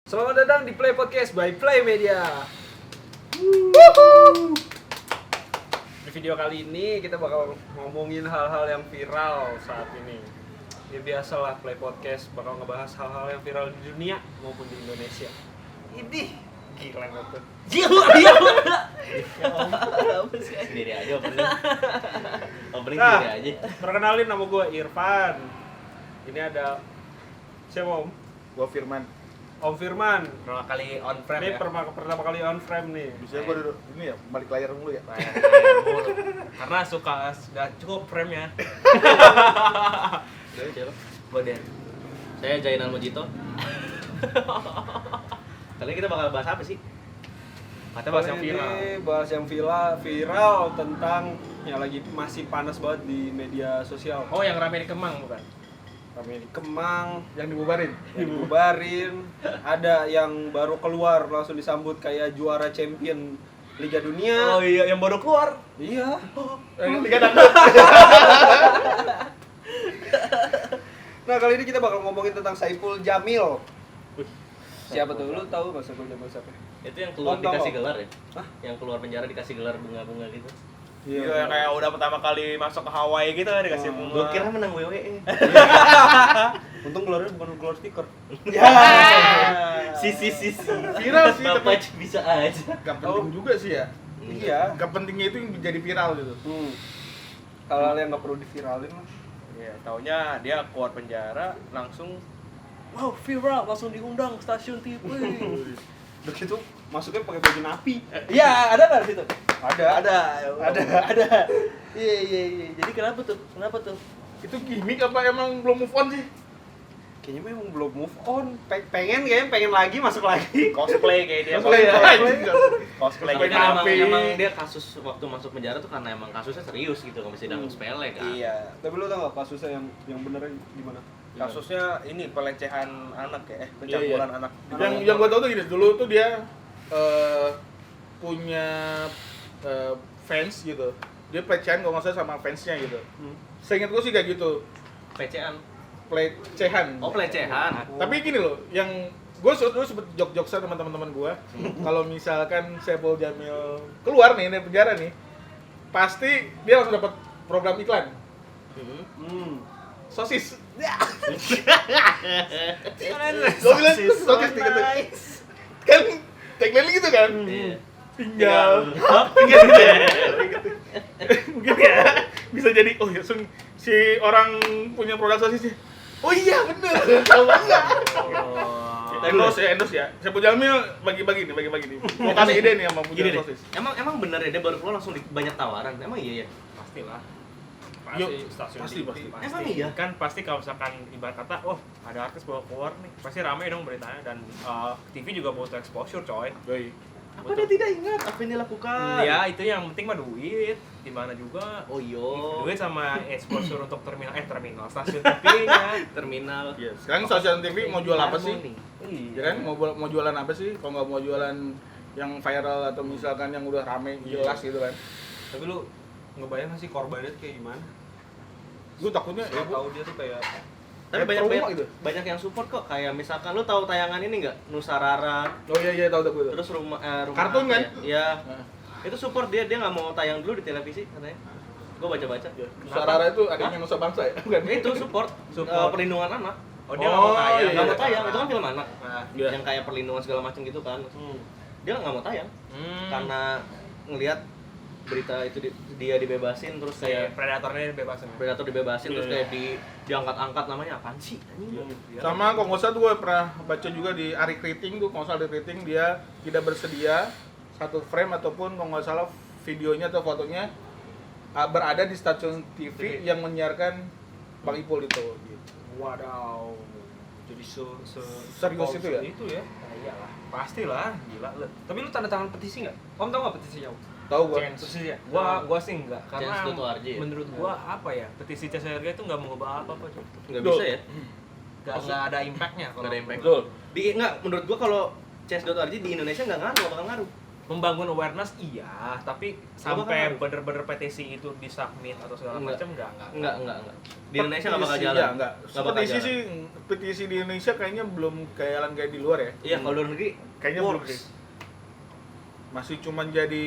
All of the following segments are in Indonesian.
Selamat datang di Play Podcast by Play Media. Di video kali ini kita bakal ngomongin hal-hal yang viral saat ini. Ya biasalah Play Podcast bakal ngebahas hal-hal yang viral di dunia maupun di Indonesia. Idih, gila banget. Ya om, sendiri aja opening Nah, sendiri aja. perkenalin nama gue Irfan. Ini ada siapa Om? Gua Firman. Om Firman. Pertama kali on frame Ini ya. pertama kali on frame nih. Bisa gua duduk ini ya, balik layar dulu ya. Karena suka gak cukup frame-nya. Saya siapa? Boden. Saya Jainal Mojito. Kali ini kita bakal bahas apa sih? Katanya bahas yang Kali viral. ini bahas yang viral tentang yang lagi masih panas banget di media sosial. Oh, yang rame di Kemang bukan? Kami di Kemang Yang dibubarin. dibubarin, ada yang baru keluar langsung disambut kayak juara champion Liga Dunia. Oh iya, yang baru keluar. Iya. Liga Dangdut. Nah, kali ini kita bakal ngomongin tentang Saiful Jamil. Siapa tuh? Lu tahu nggak Saiful Jamil siapa? Itu yang keluar Om, tahu dikasih nggak? gelar ya? Hah? Yang keluar penjara dikasih gelar bunga-bunga gitu. Iya, kayak udah pertama kali masuk ke Hawaii gitu kan dikasih bunga. Gua kira menang WWE. Untung keluarnya bukan keluar stiker. Si. Viral sih, Bapak tapi bisa aja. gak penting juga sih ya. Iya. Gak pentingnya itu yang jadi viral gitu. Hal-hal yang nggak perlu diviralin lah. Iya, taunya dia keluar penjara langsung wow, viral, langsung diundang stasiun TV. Udah gitu masuknya pakai baju napi. Iya, ada nggak di situ? Ada. Ada. Iya. Jadi kenapa tuh? Itu gimmick apa emang belum move on sih? Kayaknya memang belum move on. Pengen lagi masuk lagi. Cosplay kayak dia. Cosplay ya. Cosplay Cosplay gitu. napi. Emang dia kasus waktu masuk penjara tuh karena emang kasusnya serius gitu, nggak bisa dianggap sepele kan. Iya. Tapi lu tau gak kasusnya yang benernya gimana? Kasusnya ini pelecehan anak ya, pencabulan anak. Yang gua tahu tuh gini, dulu tuh dia punya fans gitu. Dia pelecehan kalau nggak salah sama fansnya gitu. Seingat gua sih kayak gitu. PC-an. Pelecehan. Oh, pelecehan. Tapi gini loh, yang gue dulu sempet jok-joksan sama teman-teman gue, kalau misalkan Saiful Jamil keluar nih dari penjara nih, pasti dia langsung dapat program iklan. Sosis. Gue bilang sosis gitu. Kan tagline gitu kan. Iya. Tinggal. Mungkin ya bisa jadi oh ya si orang punya produk sosis. Oh iya bener. Tahu enggak? Endorse ya. Saiful Jamil bagi-bagi nih. Mau kasih ide nih sama punya Gini deh, sosis. emang bener ya dia baru keluar langsung banyak tawaran. Emang iya ya? Pastilah. Yuk, Stasiun pasti, TV. pasti. Emang iya? Kan pasti kalau misalkan ibarat kata, oh ada artis baru keluar nih, pasti rame dong beritanya dan TV juga butuh exposure coy. Yoi. Apa dia tidak ingat apa yang dilakukan? Ya itu yang penting mah duit, di mana juga. Oh iya. Duit sama exposure untuk terminal stasiun TV-nya. Terminal. Iya, sekarang stasiun TV mau jual apa sih? Iya Ya kan mau jualan apa sih? Kalau nggak mau jualan yang viral atau misalkan yang udah rame jelas gitu kan. Tapi lu ngebayang gak sih korbannya tuh kayak gimana? Gue takutnya ya Tahu dia tuh kayak Tapi Kayak promo gitu. banyak yang support kok. Kayak misalkan lu tahu tayangan ini nggak? Nusarara. oh iya tahu gue. Terus rumah Kartun apa kan? ya? Iya. Nah, Itu support dia nggak mau tayang dulu di televisi katanya. Gue baca-baca. Nusarara itu adanya Nusa Bangsa ya, bukan? Itu support, perlindungan anak. Oh dia nggak mau tayang. iya. Nggak mau tayang, itu kan film anak. Nah, Iya. Yang kayak perlindungan segala macam gitu kan. Dia nggak mau tayang karena ngelihat berita itu dia dibebasin terus kayak predatornya bebasin. predator dibebasin terus Iya, kayak diangkat-angkat namanya apaan sih? Sama kalau nggak salah tuh gue pernah baca juga di Ari Kriting tuh, kalau nggak salah di Kriting dia tidak bersedia satu frame ataupun kalau nggak salah videonya atau fotonya berada di stasiun TV yang menyiarkan Bang Ipul itu. Gitu. wadaw. Jadi Serius itu ya? Itu ya. Nah, iyalah, pastilah, gila lu. Tapi lu tanda tangan petisi nggak? Om tau nggak petisinya? Om? Tahu gue. Petisi ya? Gua sih enggak karena Chance.org ya? menurut gua apa ya? Petisi Chance.org itu enggak mengubah apa-apa, coy. Nggak bisa ya? Enggak ada impact-nya Nggak ada impact. Betul. Nggak, menurut gua kalau chess.org di Indonesia nggak bakal ngaruh. membangun awareness iya, tapi sampai bener-bener petisi itu disubmit atau segala macam enggak. Di Indonesia nggak bakal Petisi, jalan. ya, enggak. Nggak bakal Petisi jalan. sih, petisi di Indonesia kayaknya belum kayak di luar ya. Iya, kalau luar negeri Kayaknya belum works. sih. Masih cuman jadi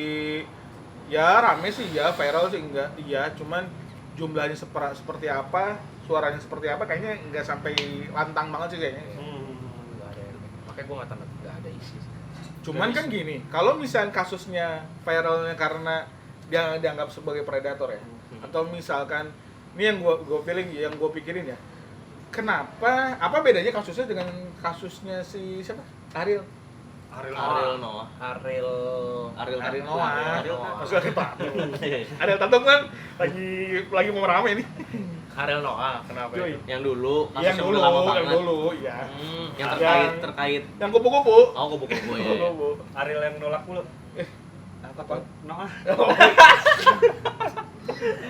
ya rame sih ya, viral sih enggak. Iya, cuman jumlahnya seperti apa, suaranya seperti apa kayaknya enggak sampai lantang banget sih kayaknya. Enggak ada. Makanya gue nggak ada isi. Cuman kan gini, kalau misalnya kasusnya viralnya karena dia dianggap sebagai predator ya, atau misalkan ini yang gue pikirin ya, kenapa apa bedanya kasusnya dengan kasusnya si siapa Ariel Noah. Ariel Ariel Noah, Noah. maksudnya Pak Ariel Tatum kan lagi mau rame nih. Ariel Noah, kenapa Yoi. itu? Yang dulu, Yang kasusnya udah lama banget. dulu, ya. Yang Yang- terkait. Yang kupu-kupu. Oh, kupu-kupu ya. Kupu-kupu. Ariel yang nolak mulu. Apa? Noah.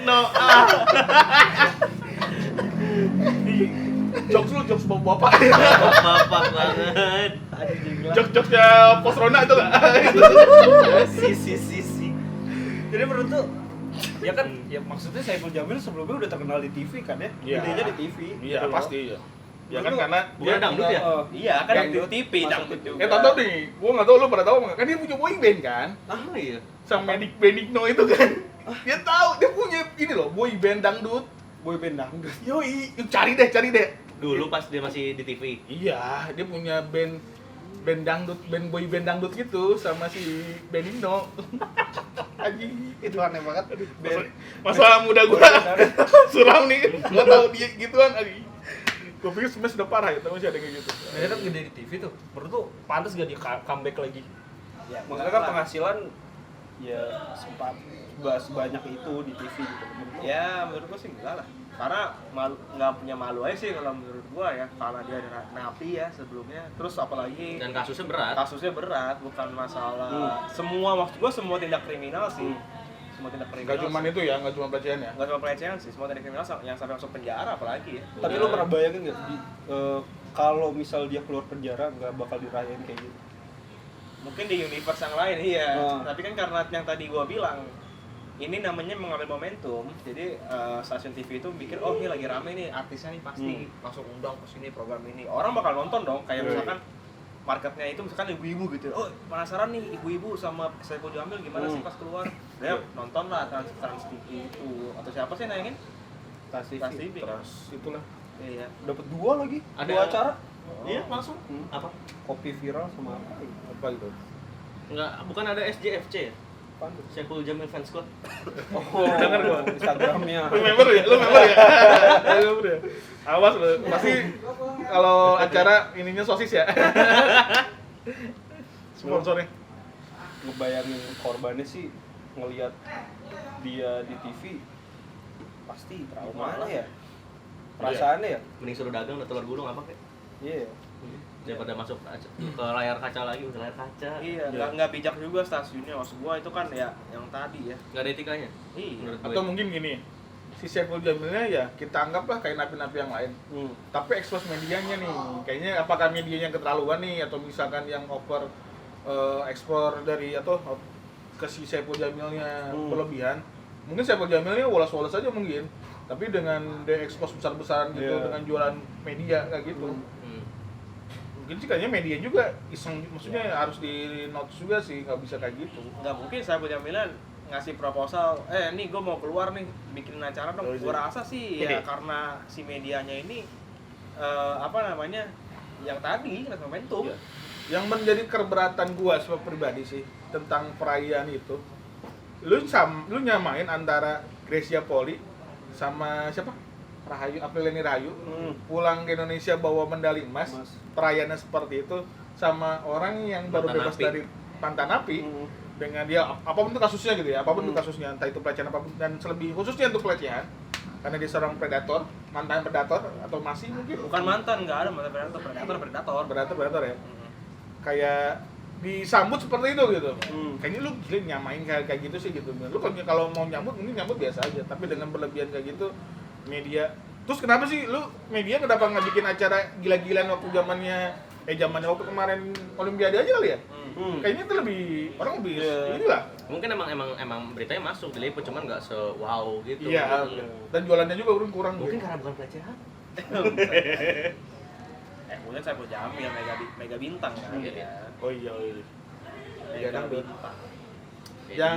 Noah. Jokes bapak. Bapak banget. Jokesnya pos Rona itu nggak? Si. Jadi menurut tuh ya kan ya maksudnya Saiful Jamil sebelumnya udah terkenal di TV kan ya? Iya. Gedenya di TV. Iya gitu loh. pasti ya. Ya kan Dulu- karena Bukan dangdut ya? Iya kan Dangdut. di TV dangdut juga. tahu nih, gua nggak tahu lu pada tahu nggak? Kan dia punya boy band kan, Ah iya. sama Benigno itu kan. Dia tahu dia punya ini loh, boy band dangdut. Boy band dangdut. Yoi, cari deh. Dulu pas dia masih di TV. Iya, dia punya band dangdut, band boy band dangdut gitu sama si Benigno. Anjing, itu aneh banget. Masa muda gua suram nih, nggak tahu dia gituan anjing. Gua pikir sebenarnya sudah parah ya, tapi masih ada kayak gitu. Nah, dia kan gede di TV tuh. Menurut tuh pantas gak dia comeback lagi? Ya, Maksudnya kan penghasilan ya sempat sebanyak itu di TV gitu. ya menurut gua sih enggak lah, karena nggak punya malu aja sih kalau menurut gua ya, karena dia ada napi ya sebelumnya, terus apalagi Dan kasusnya berat. kasusnya berat, bukan masalah semua, maksud gua semua tindak kriminal sih, semua tindak kriminal. Nggak cuma itu ya, nggak cuma pelecehan ya. Nggak cuma pelecehan sih, semua tindak kriminal yang sampai masuk penjara apalagi ya. Tapi lu pernah bayangin nggak kalau misal dia keluar penjara nggak bakal dirayain kayak gitu? Mungkin di universe yang lain iya, Hmm. tapi kan karena yang tadi gua bilang ini namanya mengambil momentum, jadi stasiun TV itu mikir, oh ini lagi rame nih artisnya nih, pasti langsung undang ke sini program ini, orang bakal nonton dong, kayak misalkan marketnya itu misalkan ibu-ibu gitu, oh penasaran nih ibu-ibu sama Saiful Jamil gimana sih pas keluar, dia nonton lah trans TV itu, atau siapa sih nayangin? Trans TV. Terus itulah. Iya. Dapat dua lagi, Ada- dua acara. Iya, langsung. Apa? Kopi viral sama apa? Apa itu? Enggak, bukan ada SJFC ya? Apaan tuh? Saiful Jamil Fans Club. Oh, Instagramnya. Lu member ya? Lu member ya? Awas lu, pasti kalau acara ininya sosis ya. Sponsornya. Ngebayangin korbannya sih ngelihat dia di TV pasti trauma lah ya. Perasaannya ya? Mending suruh dagang udah telur gulung apa kek? Iya. Daripada masuk ke layar kaca lagi, ke layar kaca. Iya, nggak bijak juga stasiunnya, maksud gua itu kan ya yang tadi ya. Nggak ada etikanya. Iya. Menurut gue. Atau mungkin gini, si Saiful Jamilnya ya kita anggaplah kayak napi-napi yang lain. Tapi expose medianya nih, kayaknya apakah medianya keterlaluan nih atau misalkan yang over ekspor dari atau ke si Saiful Jamilnya berlebihan. Mungkin Saiful Jamilnya woles-woles aja mungkin, tapi dengan dia expose besar-besaran gitu Iya. dengan jualan media kayak gitu. Mungkin sih kayaknya media juga iseng, maksudnya harus di notice juga sih, nggak bisa kayak gitu. Nggak mungkin saya punya Milan ngasih proposal, nih gue mau keluar nih bikin acara dong. Gue rasa sih ya karena si medianya ini apa namanya yang tadi kena momentum. Iya. Yang menjadi keberatan gua sebagai pribadi sih tentang perayaan itu, lu nyamain antara Gracia Poli sama siapa? Rahayu, Apriliani Rahayu pulang ke Indonesia bawa medali emas, perayaannya seperti itu, sama orang yang baru Mantan bebas napi. dari mantan napi dengan dia apapun itu kasusnya gitu ya, apapun itu kasusnya, entah itu pelecehan apapun, dan selebih khususnya untuk pelecehan karena dia seorang predator, mantan predator atau masih mungkin Bukan mantan, nggak ada mantan predator. ya. Kayak disambut seperti itu gitu. Kayaknya lu gila nyamain kayak gitu sih gitu. Lu kalau mau nyambut mungkin nyambut biasa aja, tapi dengan berlebihan kayak gitu media. Terus kenapa sih lu media kenapa nggak bikin acara gila-gilaan waktu zamannya zamannya waktu kemarin Olimpiade aja kali ya. Kayaknya itu orang lebih inilah. Mungkin emang beritanya masuk diliput cuman nggak se-wow gitu. Iya. Dan jualannya juga kurang. Mungkin karena bukan pelecehan. Mungkin Saiful Jamil mega bintang kan. Iya. Oh iya. Mega Dangdut. bintang. Yang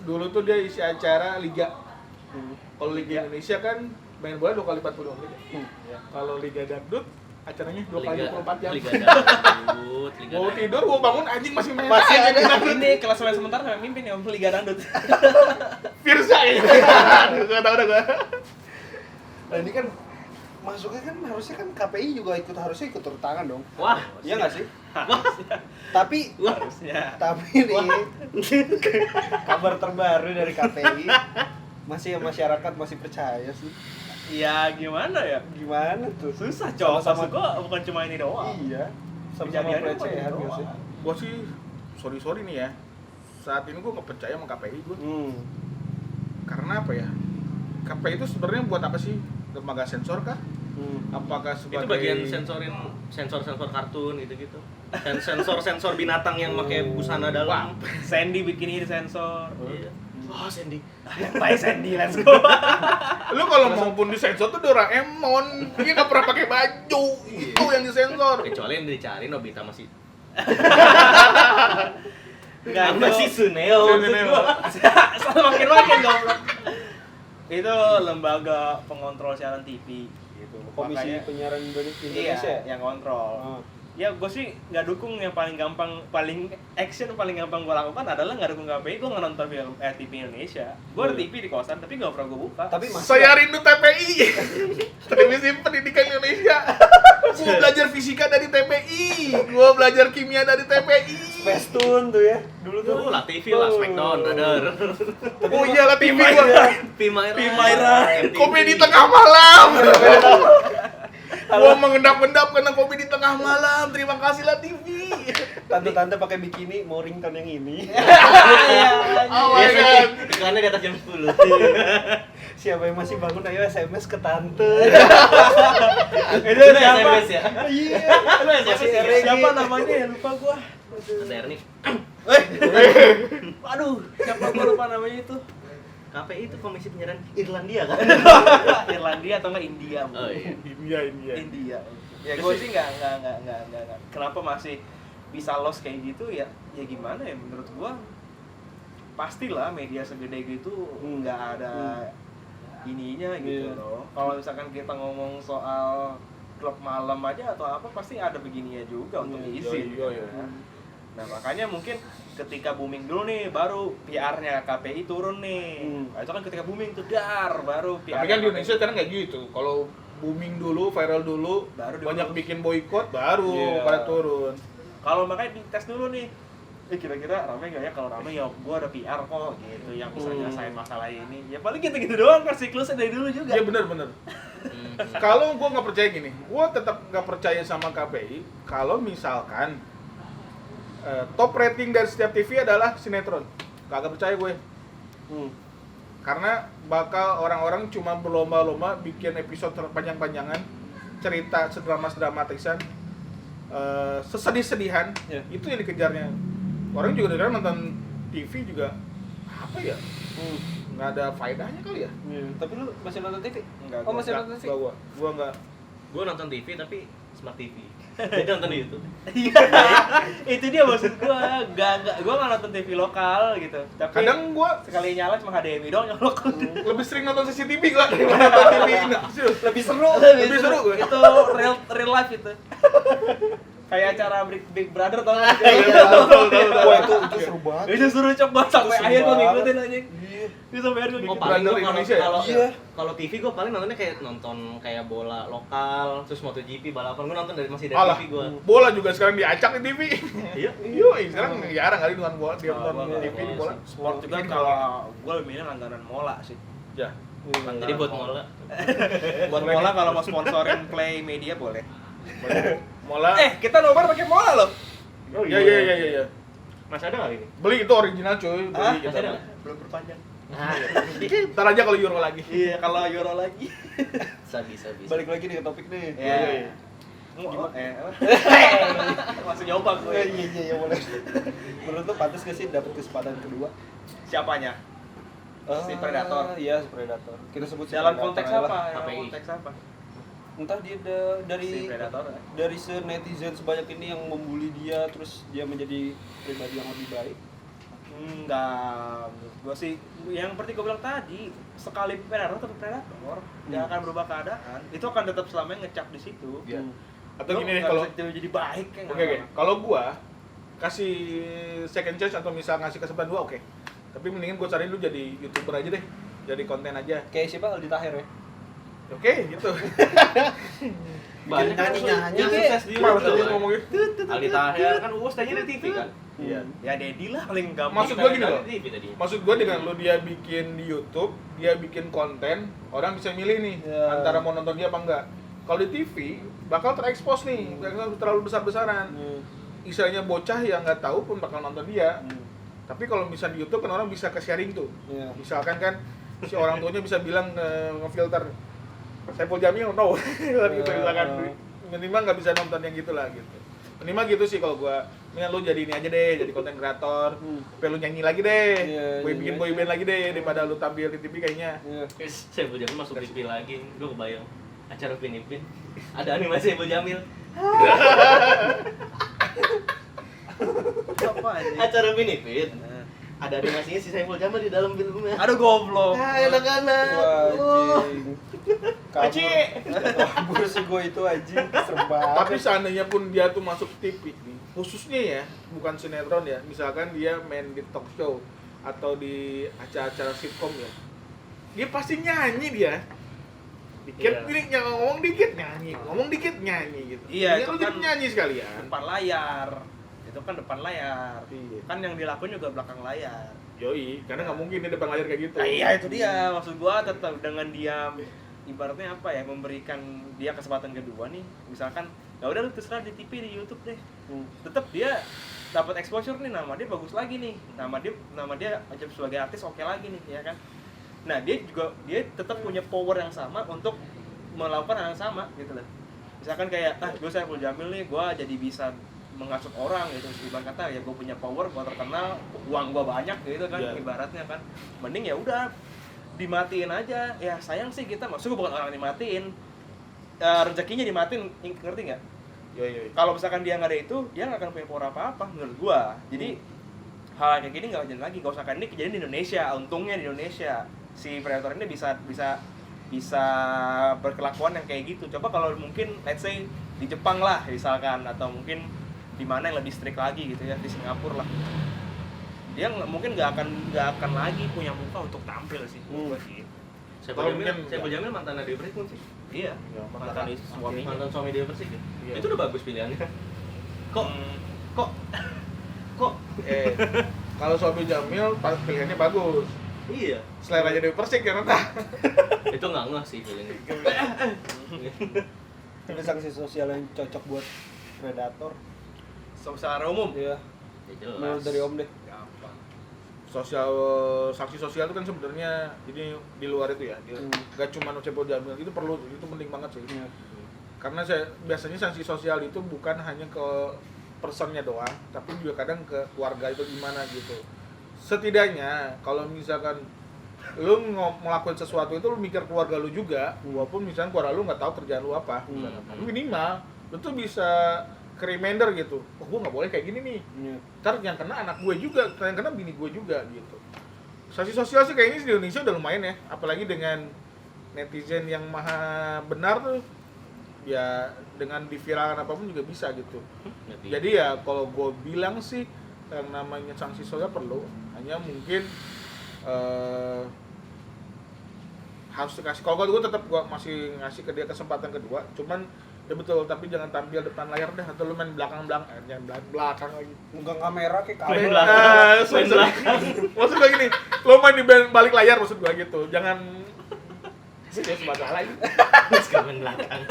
dulu tuh dia isi acara Liga. Kalau Liga Indonesia kan main bola 2 kali 40 menit. Kalau Liga Dangdut acaranya 2 kali 24 jam. Liga Dangdut. Mau tidur, gua bangun anjing masih main Masih aja. ada ini kelas main sementara yang mimpin ya Liga Dangdut. Firza ya. Gak tau dah gua. Nah ini kan masuknya kan harusnya kan KPI juga harusnya ikut turun tangan dong. Wah, Iya nggak sih? Tapi Harusnya. nih kabar terbaru dari KPI masih masyarakat masih percaya sih. Ya gimana ya? Gimana tuh? Susah cowok Sama-sama. maksud gua bukan cuma ini doang. Iya. Sama-sama Kejadiannya pelecehan bukan nggak sih? doang. Gua sih sorry nih ya. Saat ini gua nggak percaya sama KPI gua. Karena apa ya? KPI itu sebenarnya buat apa sih? Lembaga sensor kah? Apakah sebagai itu bagian sensor kartun gitu-gitu. Dan sensor binatang yang pakai busana dalam. Sandy bikin ini sensor. Iya. Oh, Sandy. Bye Sandy, let's go. Lu kalau maupun disensor tuh Doraemon, dia nggak pernah pakai baju, itu yang disensor. Kecuali yang dicari Nobita masih Enggak apa sih Suneo. Salah makin goblok. Itu lembaga pengontrol siaran TV gitu. Komisi Makanya- Penyiaran Indonesia. Iya, yang kontrol. Ya gue sih nggak dukung yang paling action paling gampang gue lakukan adalah nggak dukung KPI, gue nggak nonton film TV Indonesia. Gue ada TV di kosan tapi nggak pernah gue buka. Tapi masih Saya rindu TPI, Televisi Pendidikan Indonesia. Gua belajar fisika dari TPI, gua belajar kimia dari TPI. Space Tune tuh ya. Dulu tuh. Tuh lah TV lah Smackdown, brother. Oh iyalah TV gua. Pimaira. Komedi tengah malam. Gua mengendap-endap karena komedi tengah malam. Terima kasih lah TV. Tante-tante pakai bikini mau ringtone yang ini. Oh my god. Iklannya di atas jam 10. Siapa yang masih bangun ayo SMS ke tante. Itu siapa? SMS ya. Iya. Masih Siapa namanya ya lupa gue. Ada Ernie. Aduh, siapa gue lupa namanya itu. KPI itu Komisi Penyiaran Irlandia kan? Irlandia atau enggak India? Oh iya. India. Ya gue sih nggak. Kenapa masih bisa loss kayak gitu ya? Ya gimana ya menurut gue? Pastilah media segede gitu nggak ada ininya gitu loh. Kalau misalkan kita ngomong soal klub malam aja atau apa pasti ada begininya juga untuk izin. iya. Nah makanya mungkin ketika booming dulu nih baru PR-nya KPI turun nih. Nah, itu kan ketika booming tuh baru PR. Tapi kan di Indonesia sekarang nggak gitu. Kalau booming dulu, viral dulu, Baru banyak diurus. bikin boykot, baru Iya. pada turun. Kalau makanya dites dulu nih. Kira-kira rame nggak ya? Kalau rame ya gua ada PR kok gitu yang bisa nyelesain masalah ini. Ya paling gitu-gitu doang kan siklusnya dari dulu juga. Iya benar. Kalau gue nggak percaya gini, gue tetap nggak percaya sama KPI. Kalau misalkan top rating dari setiap TV adalah sinetron, kagak percaya gue. Karena bakal orang-orang cuma berlomba-lomba bikin episode panjang-panjangan, cerita sedrama-dramatisan, sesedih-sedihan, itu yang dikejarnya. Orang juga kadang nonton TV juga apa ya? Nggak ada faedahnya kali ya? Tapi lu masih nonton TV? Enggak. Oh, masih Nggak, nonton TV? gua nggak. Gue nonton TV tapi smart TV. Jadi nonton di YouTube. Itu dia maksud gua. Gua nggak nonton TV lokal gitu. Tapi Kadang gua sekali nyala cuma HDMI doang nyolok. lebih sering nonton CCTV gua daripada nonton TV ini. Serius. Lebih seru. Lebih seru gue. Itu real life itu. Kayak acara Big Brother tau nggak? Wah itu seru banget. Itu suruh coba sampai Itu akhir gua seru ngikutin anjing. Itu sampai akhir gua Oh, ngikutin. paling Brother gue Indonesia ya? Iya. kalau TV gue paling nontonnya kayak nonton kayak bola lokal, terus MotoGP balapan gue nonton masih dari Alah, TV gue. bola juga sekarang diacak di TV. Iya. Yoi, sekarang jarang kali nonton bola, dia Gua nonton nggak- TV di bola. Sport juga kalau gua lebih milih langganan mola sih. Ya. Jadi buat mola. Buat mola kalau mau sponsorin Play Media boleh. Mola. Kita nobar pakai mola loh. Oh iya. Masih ada nggak ini? Beli itu original cuy, beli Hah? kita. Masih ada nggak? Belum perpanjang. Nah, Ntar aja kalau Euro lagi. Iya, kalau Euro lagi. bisa. Balik lagi nih ke topik nih. Ya. Masih nyoba gue. Iya boleh. Menurut lu pantas gak sih dapat kesempatan kedua? Siapanya? Si Predator. Iya, si Predator. Kita sebut si Dalam Predator konteks aja apa? lah. Dalam HPI. konteks apa? Entah dia dari Si Predator. dari netizen sebanyak ini yang membuli dia terus dia menjadi pribadi yang lebih baik. Enggak, menurut gua sih yang seperti gua bilang tadi, sekali predator tetap predator, nggak akan berubah keadaan. Itu akan tetap selamanya ngecap di situ. Iya. Hmm. Atau Lu gini nih nggak kalau bisa jadi baik kayak oke, kalau gua kasih second chance atau misal ngasih kesempatan dua, oke. Tapi mendingan gua cari lu jadi YouTuber aja deh. Jadi konten aja. Kayak siapa Aldi Taher ya? Oke, gitu. Banyak nyanyi-nyanyi yang kayak- sukses di Males YouTube. aja ngomongin. Aldi Taher kan Uus tanya di TV kan. Iya. Ya Dedi lah paling gampang. Maksud gua gini Kan loh. di TV tadi. Maksud gua dengan lu dia bikin di YouTube, dia bikin konten, orang bisa milih nih Ya. antara mau nonton dia apa enggak. Kalau di TV bakal terekspos nih, bakal terlalu besar-besaran. Istilahnya bocah yang nggak tahu pun bakal nonton dia. Tapi kalau misalnya di YouTube kan orang bisa ke sharing tuh. Iya. Misalkan kan si orang tuanya bisa bilang ngefilter Saiful Jamil no. Gitu misalkan minimal nggak bisa nonton yang gitulah gitu. Minimal gitu sih kalau gua. Mendingan lu jadi ini aja deh, jadi konten kreator. Sampai lu nyanyi lagi deh. Iya, Boy nyanyi bikin aja. boy band lagi deh daripada lu tampil di TV kayaknya. Iya. Saiful Jamil masuk TV lagi. Gue kebayang acara Pinipin. Ada animasi Saiful Jamil. Apa aja? Acara Pinipin. Ada animasinya si Saiful Jamil di dalam filmnya. Aduh goblok. Anak-anak. Anjing. Aci. Kabur si gue itu anjing. Serem banget. Tapi seandainya pun dia tuh masuk TV nih, khususnya ya, bukan sinetron ya. Misalkan dia main di talk show atau di acara-acara sitkom ya. Dia pasti nyanyi dia. Dikit Iya. ngomong dikit nyanyi, ngomong dikit nyanyi gitu. Iya, Ini itu lu jadi kan nyanyi sekalian. Depan layar. Itu kan depan layar. Iya. Kan yang dilakuin juga belakang layar. Yoi, karena nggak mungkin dia depan layar kayak gitu. Nah, iya itu dia. Maksud gua tetap dengan dia ibaratnya apa ya, memberikan dia kesempatan kedua nih. Misalkan ya udah lu terserah di TV, di YouTube deh. Tetap dia dapat exposure nih, nama dia bagus lagi nih. Nama dia aja sebagai artis oke lagi nih, ya kan. Nah, dia tetap punya power yang sama untuk melakukan hal yang sama gitu loh. Misalkan kayak gue Saiful Jamil nih, gue jadi bisa menghasut orang gitu. Ibarat kata ya gue punya power, gue terkenal, uang gue banyak gitu kan, Iya. ibaratnya kan. Mending ya udah dimatiin aja. Ya sayang sih kita, maksud gue bukan orang dimatiin. Rezekinya dimatiin, ngerti nggak? Yoi. Kalau misalkan dia nggak ada itu, dia nggak akan punya power apa-apa menurut gua. Jadi hal kayak gini nggak kejadian lagi. Kalau misalkan ini kejadian di Indonesia, untungnya di Indonesia si Predator ini bisa berkelakuan yang kayak gitu. Coba kalau mungkin let's say di Jepang lah misalkan, atau mungkin di mana yang lebih strict lagi gitu ya, di Singapura lah. Dia mungkin nggak akan lagi punya muka untuk tampil sih menurut gua sih. Kalau mungkin Saiful Jamil mantan Dewi Persik sih. Iya, Ya, mantan suaminya. Mantan suami Dewi Persik ya. Iya. Itu udah bagus pilihannya. Kok Kalau suami Jamil pilihannya bagus. iya. Seleranya Dewi Persik ya entah. Itu nggak ngeh sih pilihannya. Ada sanksi sosial yang cocok buat Predator. Secara umum. Iya. Ya jelas. Menurut dari Om deh. Gampang. Sanksi sosial itu kan sebenarnya ini di luar itu ya. Gak cuma Saiful Jamil, itu perlu, itu penting banget sih. Iya. Karena biasanya sanksi sosial itu bukan hanya ke personnya doang, tapi juga kadang ke keluarga itu gimana gitu. Setidaknya kalau misalkan lu ngelakuin sesuatu itu lu mikir keluarga lu juga, walaupun misalkan keluarga lu nggak tahu kerjaan lu apa, misalkan. Tapi minimal lu tuh bisa ke reminder gitu. Oh, gua nggak boleh kayak gini nih. Iya. Ntar yang kena anak gue juga, yang kena bini gue juga gitu. Sanksi sosial sih kayaknya di Indonesia udah lumayan ya, apalagi dengan netizen yang maha benar tuh. Ya dengan diviralkan apapun juga bisa gitu. Jadi ya kalau gue bilang sih yang namanya sanksi sosial perlu, hanya mungkin harus dikasih. Kalau gue tetap gue masih ngasih ke dia kesempatan kedua, cuman ya betul, tapi jangan tampil depan layar deh, atau lu main belakang jangan belakang lagi. Megang kamera kayak Main kamera. belakang. Main belakang. Maksud gue gini, lo main di balik layar maksud gue gitu, jangan dia sebagai lagi. Main belakang.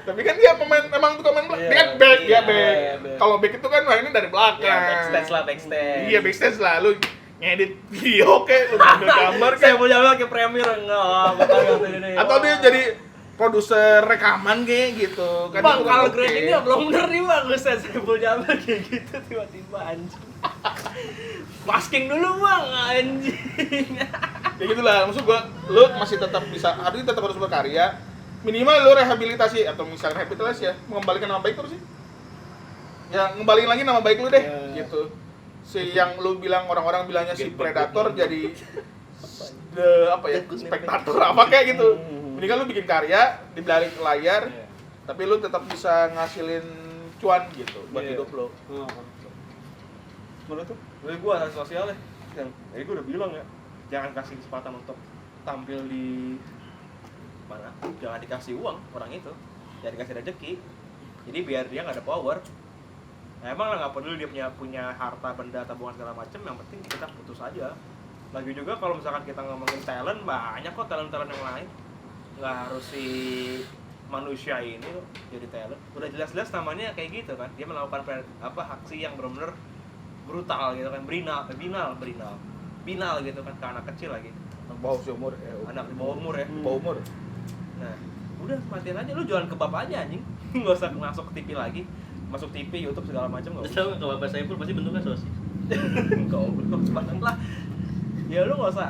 Tapi kan dia memang tukang main belakang, Iya, dia kan back, dia iya, back. back. Kalau back itu kan mainnya dari belakang. Ya, backstage. Iya, backstage lah, lu ngedit video kayak lu ambil gambar kayak Saya mau jalan ke Premiere enggak, bakal ini. atau dia jadi produser rekaman kayak gitu kan. Bang, itu kan kalau oke. gradingnya belum bener nih bang, Ustaz Saiful Jamil kayak gitu tiba-tiba anjing. Masking dulu bang, anjing. Ya gitulah, maksud gua lu masih tetap bisa, artinya tetap harus berkarya. Minimal lu rehabilitasi atau misalnya rehabilitasi ya, mengembalikan nama baik terus sih. Ya ngembaliin lagi nama baik lu deh, gitu. Si yang lu bilang orang-orang bilangnya si predator jadi apa ya, spektator apa kayak gitu. Mendingan lu bikin karya di balik layar, tapi lu tetap bisa ngasilin cuan gitu buat hidup lu. Menurut tuh? Dari gua asas sosialnya, yang gua udah bilang ya, jangan kasih kesempatan untuk tampil di mana, jangan dikasih uang orang itu, jangan dikasih rezeki. Jadi biar dia nggak ada power. Nah, emang lah nggak peduli dia punya harta benda tabungan segala macem, yang penting kita putus aja. Lagi juga kalau misalkan kita ngomongin talent, banyak kok talent yang lain. Nggak harus si manusia ini loh jadi talent. Udah jelas-jelas namanya kayak gitu kan, dia melakukan aksi yang benar-benar brutal gitu kan, binal gitu kan, ke anak kecil lagi, Anak bawah umur, anak di bawah umur ya. bawah umur. Nah udah matiin aja, lu jualan kebab aja anjing. Nggak usah masuk ke TV lagi, masuk TV, YouTube segala macam nggak Terus usah. tau nggak, kalau Bapak Saiful pasti bentuknya sosis. Goblok banget lah. Ya lu nggak usah,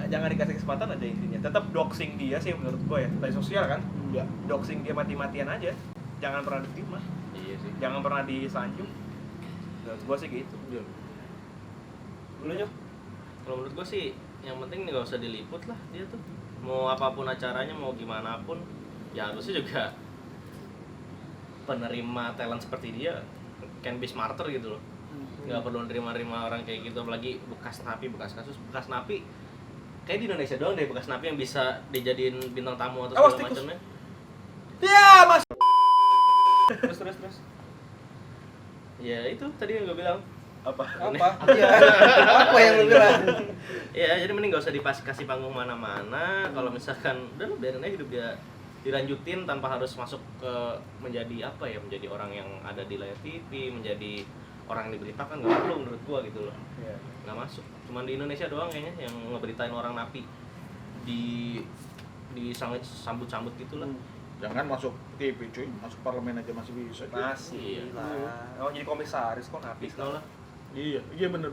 jangan dikasih kesempatan aja intinya. Tetap doxing dia sih menurut gue ya, tadi sosial kan. Ya. Doxing dia mati-matian aja, jangan pernah diterima, Iya sih. jangan pernah disanjung. Menurut gue sih gitu. Lu Nyok? Kalau menurut gua sih yang penting nggak usah diliput lah dia tuh. Mau apapun acaranya, mau gimana pun, ya harusnya juga penerima talent seperti dia can be smarter gitu loh. Nggak perlu nerima orang kayak gitu, apalagi bekas napi kayak di Indonesia doang deh bekas napi yang bisa dijadiin bintang tamu atau Awas, segala tikus. macamnya. Ya mas. Terus. Ya itu tadi yang gue bilang. Apa? Iya. Apa yang lu bilang? Ya jadi mending gak usah kasih panggung mana-mana. Kalau misalkan udah lu biarin aja hidup dia dilanjutin tanpa harus masuk ke menjadi apa ya, menjadi orang yang ada di layar TV, menjadi orang yang diberitakan, nggak perlu menurut gua gitu loh. Nggak masuk. Cuman di Indonesia doang kayaknya yang ngeberitain orang napi di sambut-sambut gitu lah. Jangan masuk TV cuy, masuk parlemen aja masih bisa. Masih lah. Oh jadi komisaris kok napi Bisno lah. Iya bener.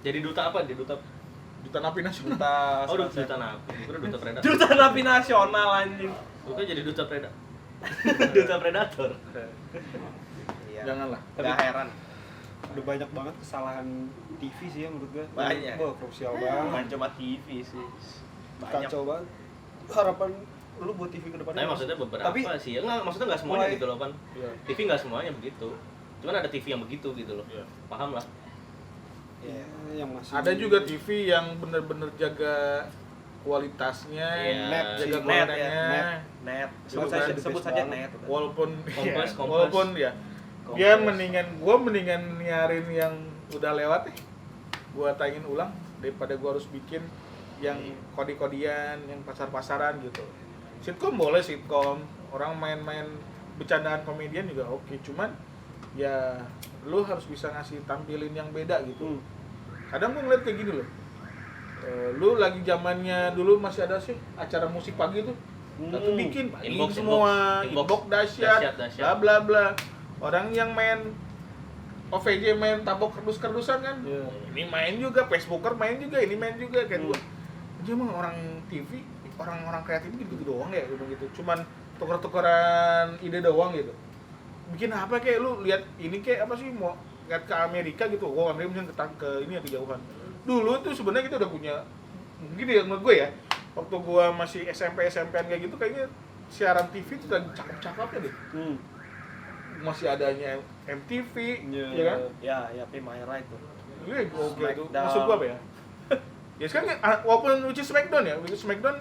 Jadi duta apa? Dia duta Napi nasional. duta duta napi. Gua duta predator. duta napi nasional anjing. Gua jadi duta predator. Duta predator. Iya. Janganlah. Nggak heran. Udah banyak banget kesalahan TV sih ya menurut gue. Banyak. Wah, krusial banget. Bukan cuma TV sih. Banyak. Kacau banget. Harapan lu buat TV ke depannya. Tapi maksudnya beberapa Tapi sih. Enggak, maksudnya enggak semuanya mulai- gitu loh, Pan. Iya. TV enggak semuanya begitu. Cuman ada TV yang begitu gitu loh. Iya. Paham lah. ya, yang masih Ada juga TV yang bener-bener jaga kualitasnya, Iya. jaga Net kontennya. ya, net. Sebut saja net. Walaupun Kompres. walaupun ya dia mendingan nyarin yang udah lewat gua tayangin ulang daripada gua harus bikin yang kode-kodean, yang pasar-pasaran gitu. Sitkom boleh sitkom, orang main-main bercandaan komedian juga oke, cuman ya lu harus bisa ngasih tampilin yang beda gitu. Kadang gua ngeliat kayak gini loh. Lu lagi zamannya dulu masih ada sih acara musik pagi tuh. Satu bikin pagi Inbox, semua, inbox. inbox dahsyat, bla bla bla. Orang yang main OVJ main tabok kerdus-kerdusan kan. Ini main juga, Facebooker main juga, ini main juga kayak gua. Jadi emang orang TV, orang-orang kreatif gitu doang ya gitu. Cuman tuker-tukeran ide doang gitu. Bikin apa kayak lu lihat ini kayak apa sih mau lihat ke Amerika gitu. Gua Amerika misalnya ke ini yang kejauhan. Dulu tuh sebenarnya kita udah punya mungkin ya menurut gue ya. Waktu gua masih SMP-an kayak gitu kayaknya siaran TV itu udah cakep-cakepnya deh. Masih adanya MTV, ya kan? Ya, Primera itu. Iya, oke itu. Smackdown. Maksud gua apa ya? Ya sekarang walaupun lucu Smackdown ya, lucu Smackdown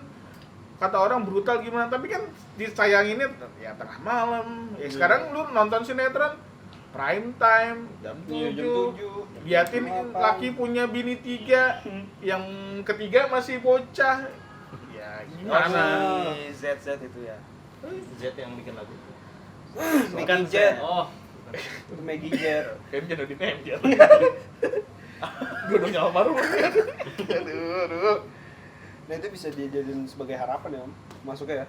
kata orang brutal gimana, tapi kan disayanginnya ya tengah malam. Ya sekarang lu nonton sinetron prime time jam 7. Liatin laki punya bini 3, yang ketiga masih bocah. Ya gimana? Si ZZ itu ya. Z yang bikin lagu. Bukan Z. Oh, Maggie Jet. Kayaknya jadi Nemjet. Gue udah nyamar. Aduh. Nah itu bisa dijadiin sebagai harapan ya, Om. Masuknya ya.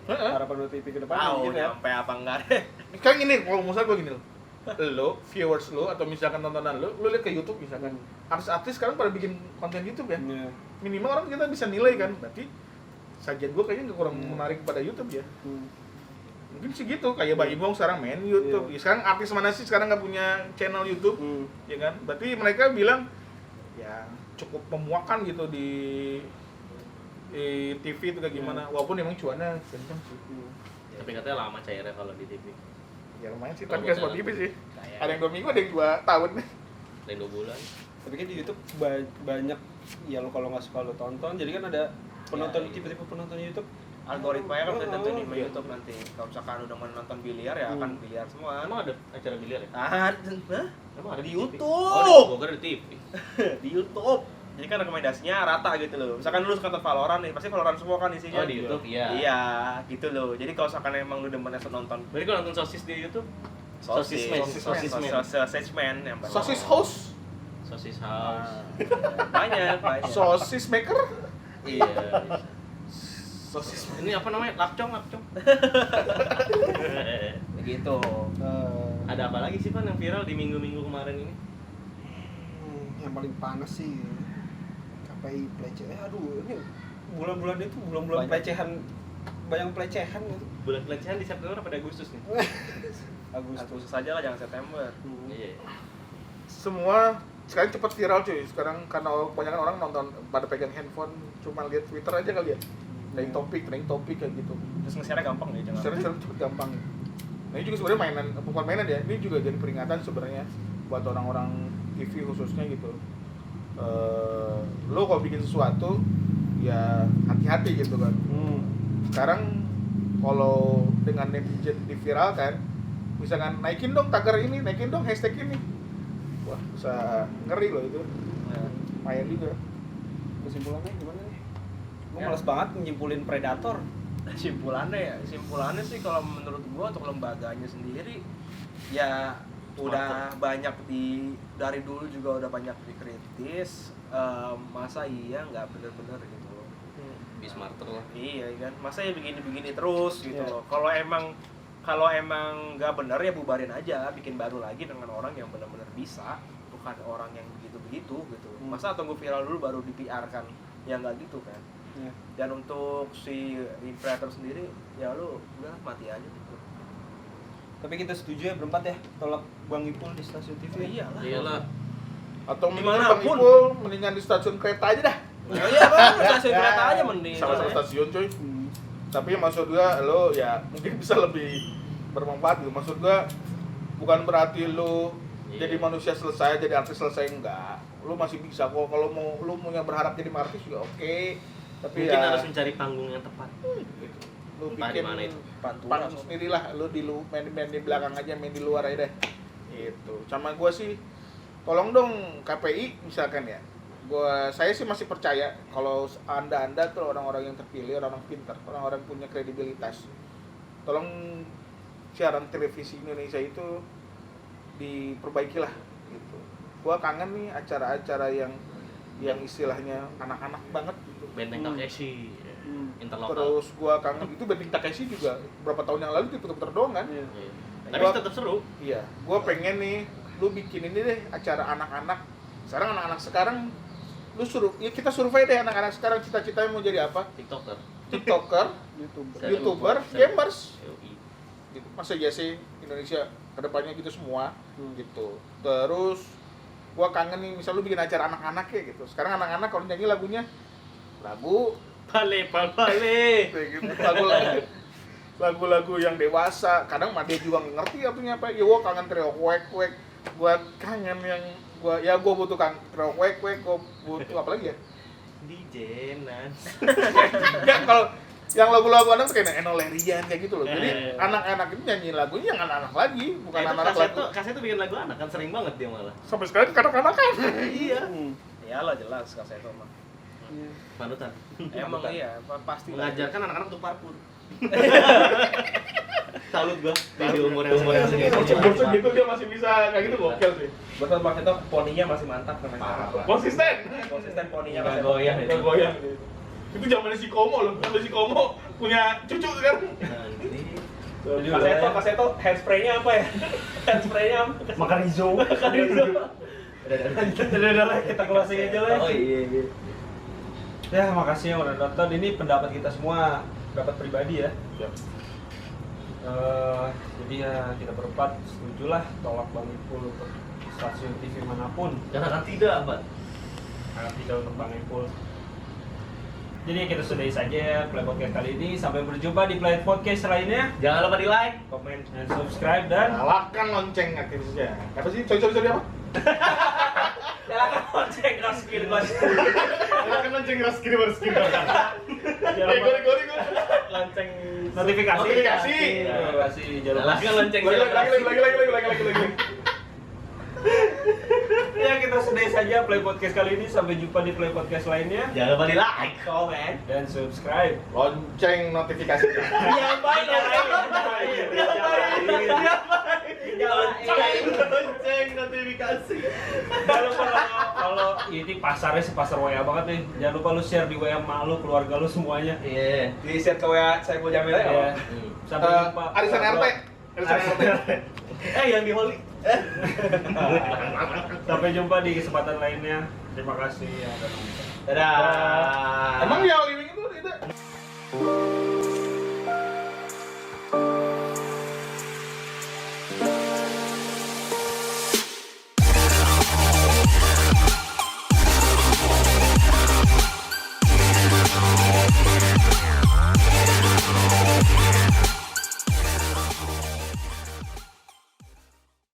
Heeh. harapan lo TV ke depan Tahu mungkin ya. nyampe apa enggak deh. Kan gini, kalau misalnya gue gini loh, lo, viewers lo, atau misalkan tontonan lo lihat ke YouTube misalkan, artis-artis sekarang pada bikin konten YouTube ya, Iya. minimal orang kita bisa nilai kan, berarti sajian gue kayaknya nggak kurang menarik pada YouTube ya. Mungkin sih gitu, kayak Mbak Ibong sekarang main YouTube. Ya, sekarang artis mana sih sekarang nggak punya channel YouTube, ya kan? Berarti mereka bilang ya cukup memuakan gitu di TV itu kayak gimana, walaupun emang cuannya kenceng sih. Tapi katanya lama cairnya kalau di TV. Ya lumayan sih, Oh, tapi nggak buat semua TV sih. Kayak Ada yang 2 minggu, ada yang 2 tahun. ada yang 2 bulan. Tapi kan di YouTube banyak ya lo kalau nggak suka lo tonton, jadi kan ada penonton Ya, iya. tipe-tipe penonton YouTube. Algoritmanya kan udah tentuin di Iya. YouTube nanti. Kalau misalkan udah mau nonton biliar ya akan biliar semua. Emang ada acara biliar ya? Emang ada Di TV? YouTube. Oh, gua kira di TV. Di YouTube. Jadi kan rekomendasinya rata gitu loh. Misalkan lu suka nonton Valorant nih, pasti Valorant semua kan isinya. Oh, di YouTube iya. Iya, gitu loh. Jadi kalau misalkan emang lu demen nonton Berarti kalau nonton sosis di YouTube, sosis Sosis man yang banyak. Sosis house, sosis house. Banyak. sosis maker, Iya. sosis. Ini apa namanya? Lapcong. Begitu. Ada apa lagi sih Pan yang viral di minggu-minggu kemarin ini? Yang paling panas sih KPI pelecehan. Aduh, ini bulan-bulan itu bulan-bulan Banyak. pelecehan, banyak pelecehan gitu. Bulan pelecehan di September apa di Agustus nih? Agustus saja lah, jangan September. Iya. Semua sekarang cepat viral cuy. Sekarang karena kebanyakan orang nonton pada pegang handphone, cuma lihat Twitter aja kali ya. Trending topik kayak gitu. Terus nge-share gampang ya, jangan. Sekarang cepet gampang. Nah ini juga sebenarnya mainan, bukan mainan ya. Ini juga jadi peringatan sebenarnya buat orang-orang TV khususnya gitu. Lo kalau bikin sesuatu ya hati-hati gitu kan. Sekarang kalau dengan netizen diviralkan, misalkan naikin dong tagar ini, naikin dong hashtag ini, wah bisa ngeri loh itu. Lumayan juga. Kesimpulannya gimana nih? Gue Ya. males banget nyimpulin predator. Simpulannya sih kalau menurut gua untuk lembaganya sendiri ya udah banyak dari dulu juga udah banyak dikritis, masa iya nggak bener-bener gitu loh. Be smarter lah. Iya kan, masa ya begini-begini terus gitu Iya. loh. Kalau emang nggak bener ya bubarin aja, bikin baru lagi dengan orang yang benar-benar bisa, bukan orang yang begitu-begitu gitu. Masa tunggu viral dulu baru di PR kan, ya nggak gitu kan. Iya. Dan untuk si Predator sendiri ya lu udah mati aja gitu. Tapi kita setuju ya berempat ya tolak Bang Ipul di stasiun TV. Iyalah. Iyalah. Atau mendingan Bang Dimanapun. Ipul mendingan di stasiun kereta aja dah. Ya iya bang, stasiun kereta aja mending. Sama-sama stasiun cuy. Tapi maksud gua lo ya mungkin bisa lebih bermanfaat gitu. Maksud gua bukan berarti lo Iya. jadi manusia selesai, jadi artis selesai, enggak. Lo masih bisa kok kalau mau lo mau yang berharap jadi artis juga oke. Tapi Mungkin ya harus mencari panggung yang tepat. gitu. Lo Entah bikin di mana itu. panggung sendiri lah. Lo main di belakang aja, main di luar aja deh. Gitu. Sama gua sih tolong dong KPI misalkan ya. Saya sih masih percaya kalau anda tuh orang-orang yang terpilih, orang-orang pintar, orang-orang punya kredibilitas. Tolong siaran televisi Indonesia itu diperbaikilah gitu. Gua kangen nih acara-acara yang istilahnya anak-anak banget gitu. Benteng Takeshi. Interlokal. Terus gua kangen itu Benteng Takeshi juga berapa tahun yang lalu diputar-putar doang kan. Iya. Tapi tetap seru. Iya, gua pengen nih lu bikin ini deh acara anak-anak. Sekarang anak-anak sekarang lu kita survei deh anak-anak sekarang cita-citanya mau jadi apa? TikToker. TikToker, YouTuber, gamers. Gitu. Masa iya sih Indonesia kedepannya gitu semua gitu. Terus gua kangen nih misal lu bikin acara anak-anak ya gitu. Sekarang anak-anak kalau nyanyi lagu Bale. kayak gitu, lagu-lagu yang dewasa. Kadang mah dia juga nggak ngerti artinya apa. Ya gua kangen trio wek. Gua kangen yang gua butuh kan trio wek, gua butuh apa lagi ya? DJ Nas. Ya kalau yang lagu-lagu anak tuh kayak Eno Lerian kayak gitu loh. Jadi anak-anak itu nyanyi lagunya yang anak-anak lagi, bukan anak-anak lagu. Kasih tuh bikin lagu anak kan sering banget dia malah. Sampai sekarang kanak-kanakan. Iya. Ya lah jelas kasih itu mah. Panutan. Emang iya, pasti Mengajarkan anak-anak untuk parkur. Salut gua di umur yang segini. Bocah gitu dia masih bisa kayak gitu gokil sih. Betul Bang itu poninya masih mantap sampai sekarang. Konsisten. Konsisten poninya Nggak masih goyah. Nggak goyang. Itu zamannya si Komo loh. Sampai si Komo punya cucu sekarang. Nanti Kaseto hairspray-nya apa ya? Hairspray-nya apa? Makarizo. Udah lah, kita closing aja lah. oh iya. Ya, makasih yang udah nonton. Ini pendapat kita semua, pendapat pribadi ya. Jadi ya kita berempat setuju lah tolak Bang Ipul untuk stasiun TV manapun. Karena tidak, Mbak. Sangat tidak untuk Bang Ipul. Jadi kita sudahi saja Play Podcast kali ini. Sampai berjumpa di Play Podcast lainnya. Jangan lupa di like. Komen dan subscribe dan Nyalakan lonceng aktifnya. Apa sih? Sorry apa? Nyalakan lonceng Raskir Bos. Nyalakan lonceng Raskir Raskir. jangan lupa Gori. Lonceng notifikasi. Notifikasi. Jangan lupa. Nyalakan lonceng Lagi. Ya kita sudahi saja Play Podcast kali ini. Sampai jumpa di Play Podcast lainnya. Jangan lupa di like. komen. Dan subscribe. Lonceng notifikasi. Iya, baik. Lonceng notifikasi. Jangan lupa kalau ini pasarnya sepasar WA banget nih. Jangan lupa lu share di WA emak lu, keluarga lu semuanya. Iya. Di share ke WA saya mau Jamil ya. Ya. Sampai jumpa. Arisan RT. Arisan RT. Yang di Holy. Sampai jumpa di kesempatan lainnya. Terima kasih yang udah nonton. Dadah. Emang ya Liwing itu tidak?